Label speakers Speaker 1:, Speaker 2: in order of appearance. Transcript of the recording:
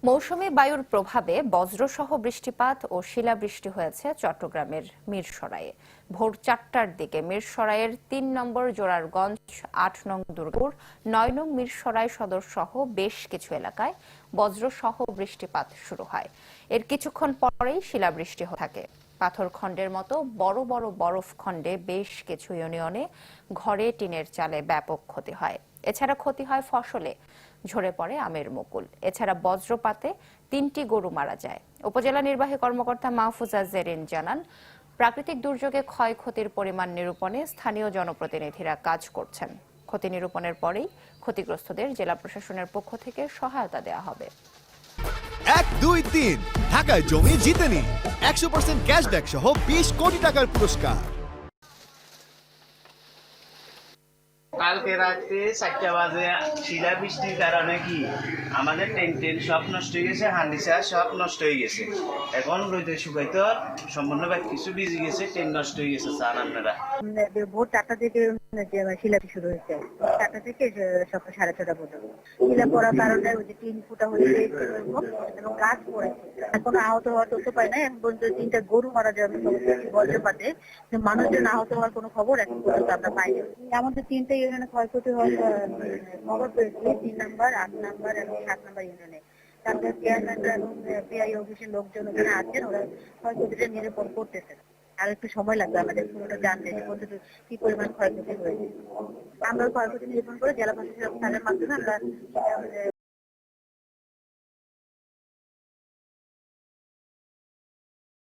Speaker 1: মৌসুমী বায়ুর প্রভাবে বজ্রসহ বৃষ্টিপাত ও শিলাবৃষ্টি হয়েছে চট্টগ্রামের মিরসরাইয়ে। ভোর 4টার দিকে মিরসরাইয়ের ৩ নম্বর জোরারগঞ্জ, ৮ নং দুর্গপুর, ৯ নং মিরসরাই সদর সহ বেশ কিছু এলাকায় বজ্রসহ বৃষ্টিপাত শুরু হয়। এর কিছুক্ষণ পরেই শিলাবৃষ্টি হতে থাকে। পাথর খণ্ডের মতো বড় বড় বরফ খণ্ডে বেশ কিছু ইউনিয়নে ঘরে টিনের চালে ব্যাপক ক্ষতি হয়। এছাড়া ক্ষতি হয় ফসলে, ঝরে পড়ে আমের মুকুল। এছাড়া বজ্রপাতে ৩টি গরু মারা যায়। উপজেলা নির্বাহী কর্মকর্তা মাহফুজা জেরিন জানান, প্রাকৃতিক দুর্যোগে ক্ষয়ক্ষতির পরিমাণ নিরূপণে স্থানীয় জনপ্রতিনিধিরা কাজ করছেন। ক্ষতি নিরূপণের পরেই ক্ষতিগ্রস্তদের জেলা প্রশাসনের পক্ষ থেকে সহায়তা দেওয়া হবে।
Speaker 2: ১, ২, ৩ ঢাকায় জমি জিতে নিন ১০০% ক্যাশব্যাক সহ ২০ কোটি টাকার পুরস্কার।
Speaker 3: কালকে রাতে 4টা বাজে শিলাবৃষ্টির কারণে কি আমাদের টেন্ট সব নষ্ট হয়ে গেছে, হান্ডিসা সব নষ্ট হয়ে গেছে। এখন রোদে শুকাইতে সম্পূর্ণ কিছু ভিজে গেছে, টেন্ট নষ্ট হয়ে গেছে। স্যার আপনারা
Speaker 4: ভোর 4টা থেকে শিলাবৃষ্টি শুরু হয়েছে। 4টা থেকে সকাল 6:30 পর্যন্ত শিলা পড়ার কারণে ওই যে 3 ফুটা হয়েছে এবং গাছ পড়েছে। এখন আহত হওয়ার তথ্য পাই না। এখন পর্যন্ত 3টা গরু মারা যাবে বজ্রপাতে। মানুষজন আহত হওয়ার কোনো খবর এখন পর্যন্ত আমরা পাইনি। আমাদের 3টা ইউনিয়নে ক্ষয়ক্ষতি হওয়ার খবর পেয়েছি, 3 নাম্বার, 8 নাম্বার এবং 7 নাম্বার ইউনিয়নে। তারপরে চেয়ারম্যানরা এবং পিআই অফিসের লোকজন ওখানে আছেন, ওরা ক্ষয়ক্ষতিটা নিরূপণ করতেছেন। আর একটু সময় লাগবে আমাদের পুরোটা জানতে যে কতটুকু কি পরিমাণ ক্ষয়ক্ষতি হয়েছে। আমরা ক্ষয়ক্ষতি নিরূপণ করে জেলা প্রশাসনের মাধ্যমে আমরা